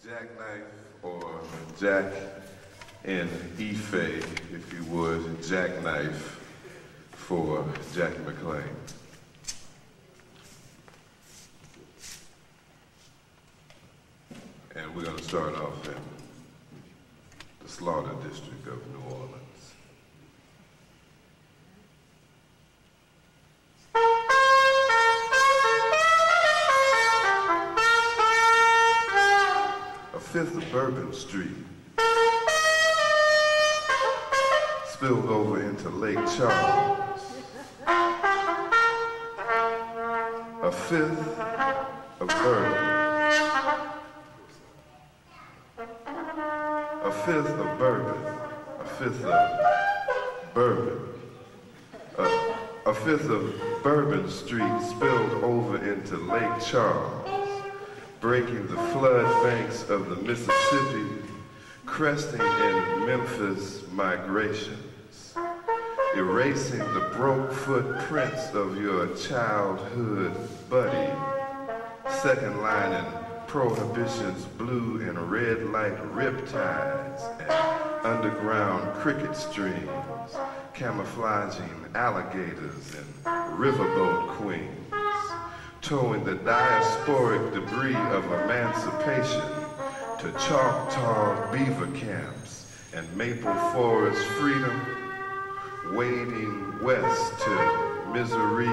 jackknife or jack in Ife, if you would, jackknife for Jackie McLean. And we're going to start off in the Slaughter District of New Orleans. A fifth of Bourbon Street spilled over into Lake Charles. A fifth of bourbon. A fifth of bourbon. A fifth of bourbon. A fifth of Bourbon Street spilled over into Lake Charles, breaking the flood banks of the Mississippi, cresting in Memphis migrations, erasing the broke footprints of your childhood buddy, second line in Prohibition's blue and red like riptides and underground cricket streams, camouflaging alligators and riverboat queens, towing the diasporic debris of emancipation to Choctaw beaver camps and Maple Forest freedom, wading west to Missouri,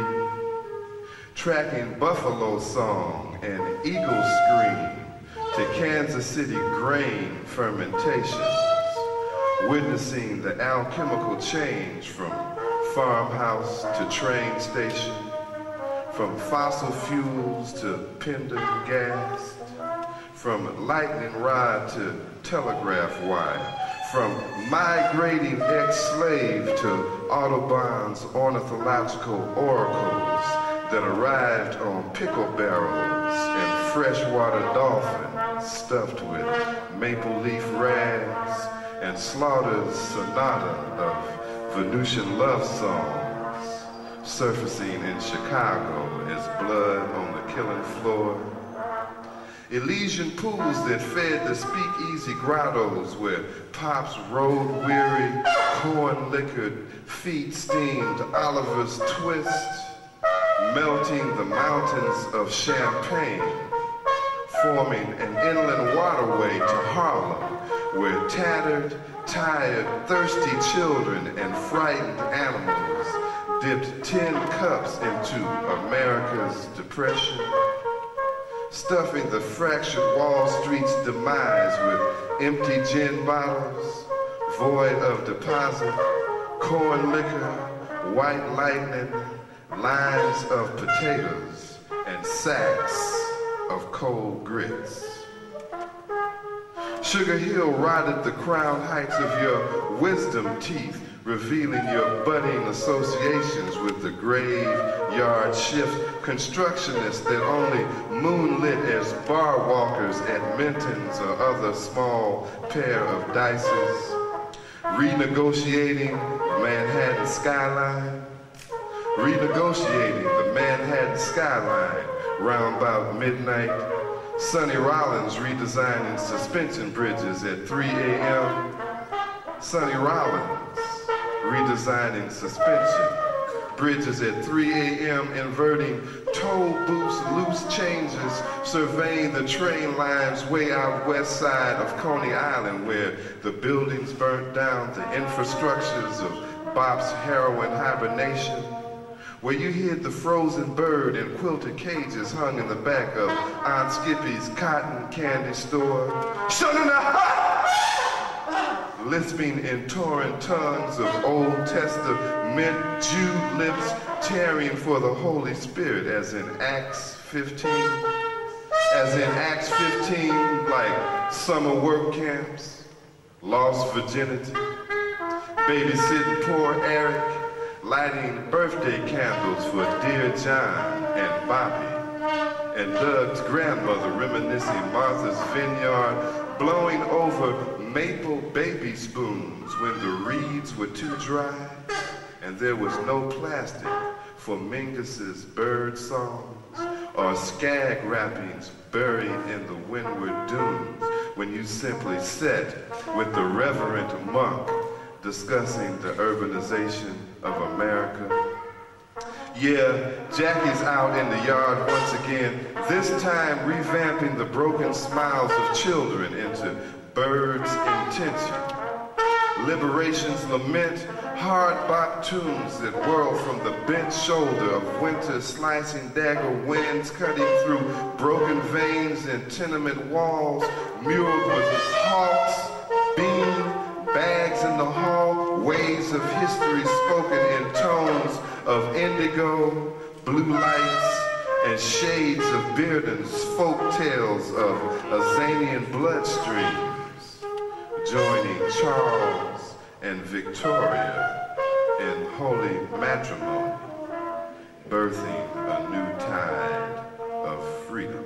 tracking buffalo song and eagle scream to Kansas City grain fermentations, witnessing the alchemical change from farmhouse to train station, from fossil fuels to Pendergast, from lightning rod to telegraph wire, from migrating ex-slave to Audubon's ornithological oracles that arrived on pickle barrels and freshwater dolphins stuffed with maple leaf rags and Slaughter's sonata of Venusian love songs surfacing in Chicago as blood on the killing floor. Elysian pools that fed the speakeasy grottos where Pop's road-weary, corn-liquored feet steamed Oliver's twist, melting the mountains of Champagne, forming an inland waterway to Harlem where tattered, tired, thirsty children and frightened animals dipped tin cups into America's depression, stuffing the fractured Wall Street's demise with empty gin bottles, void of deposit, corn liquor, white lightning, lines of potatoes, and sacks of cold grits. Sugar Hill rotted the crown heights of your wisdom teeth, revealing your budding associations with the graveyard shift constructionists that only moonlit as bar walkers at Minton's or other small pair of dices, renegotiating the Manhattan skyline, renegotiating the Manhattan skyline round about midnight, Sonny Rollins redesigning suspension bridges at 3 a.m., Sonny Rollins redesigning suspension bridges at 3 a.m., inverting toll booths, loose changes, surveying the train lines way out west side of Coney Island where the buildings burnt down, the infrastructures of Bop's heroin hibernation, where you hid the frozen bird in quilted cages hung in the back of Aunt Skippy's cotton candy store. Lisping in torrent tongues of Old Testament Jew lips, tarrying for the Holy Spirit, as in Acts 15. As in Acts 15, like summer work camps, lost virginity, babysitting poor Eric, lighting birthday candles for dear John and Bobby, and Doug's grandmother reminiscing Martha's vineyard, blowing over maple baby spoons when the reeds were too dry and there was no plastic for Mingus's bird songs or skag rappings buried in the windward dunes, when you simply sat with the reverend monk discussing the urbanization of America? Yeah, Jackie's out in the yard once again, this time revamping the broken smiles of children into birds' intention. Liberation's lament, hard bop tunes that whirl from the bent shoulder of winter, slicing dagger winds cutting through broken veins and tenement walls, mured with hawks, bean bags in the hall, waves of history spoken in tones of indigo, blue lights, and shades of Bearden's folk tales of Azanian bloodstreams, joining Charles and Victoria in holy matrimony, birthing a new tide of freedom.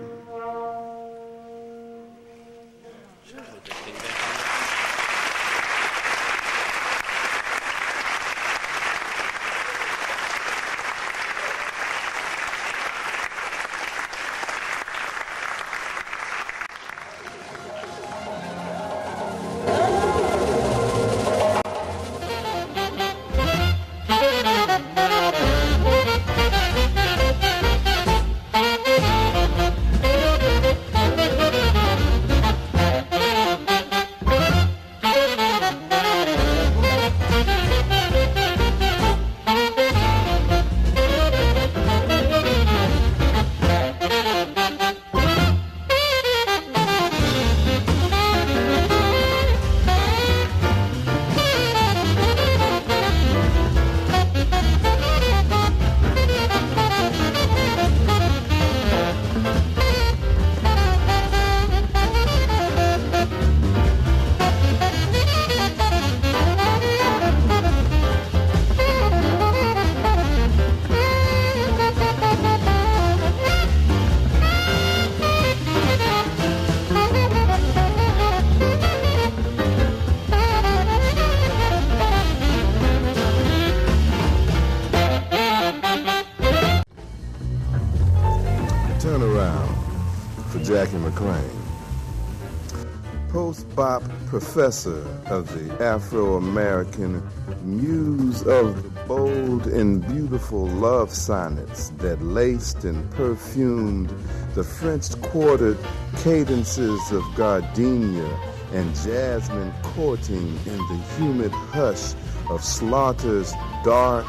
Post-bop professor of the Afro-American muse of the bold and beautiful love sonnets that laced and perfumed the French-quartered cadences of gardenia and jasmine courting in the humid hush of Slaughter's dark,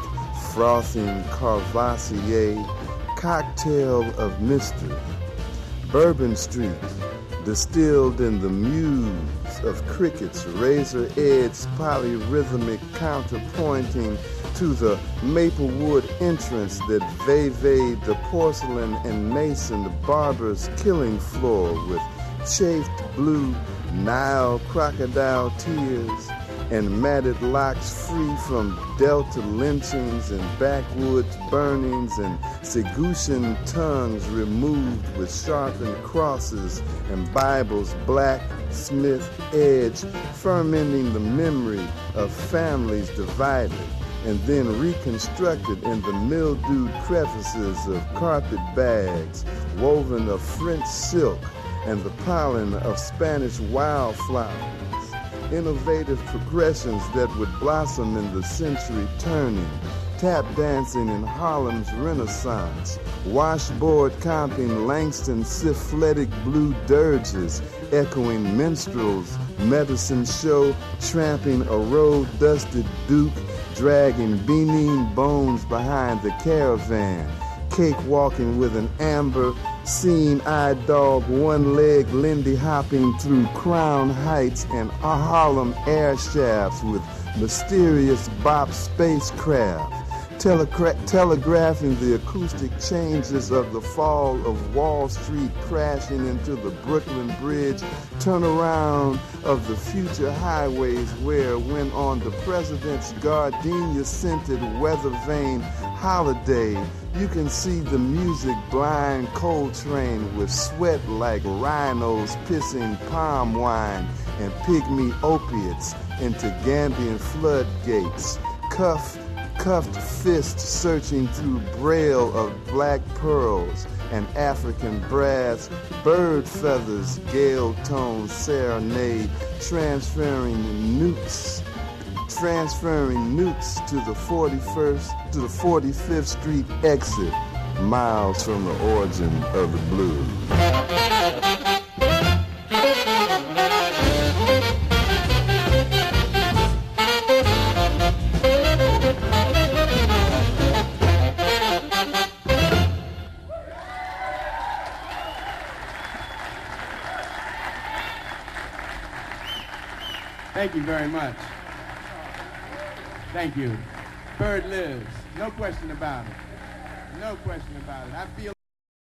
frothing Courvoisier cocktail of mystery. Bourbon Street, distilled in the muse of cricket's razor-edged polyrhythmic counterpointing to the maplewood entrance that veveyed the porcelain and masoned barber's killing floor with chafed blue Nile crocodile tears and matted locks free from delta lynchings and backwoods burnings and Segutian tongues removed with sharpened crosses and Bible's blacksmith edge, fermenting the memory of families divided and then reconstructed in the mildewed crevices of carpet bags woven of French silk and the pollen of Spanish wildflowers. Innovative progressions that would blossom in the century turning, tap dancing in Harlem's Renaissance, washboard comping Langston syphilitic blue dirges, echoing minstrels, medicine show, tramping a road-dusted duke, dragging Benin bones behind the caravan, cake-walking with an amber, seeing-eyed dog, one-leg Lindy hopping through Crown Heights and Harlem air shafts with mysterious bop spacecraft, telegraphing the acoustic changes of the fall of Wall Street crashing into the Brooklyn Bridge, turnaround of the future highways where, when on the president's gardenia-scented weather-vane holiday, you can see the music-blind Coltrane with sweat like rhinos pissing palm wine and pygmy opiates into Gambian floodgates, cuffed fist searching through braille of black pearls, and African brass, bird feathers, gale tones, serenade, transferring newts to the 45th Street exit, miles from the origin of the blues. Thank you very much. Thank you. Bird lives. No question about it. No question about it. I feel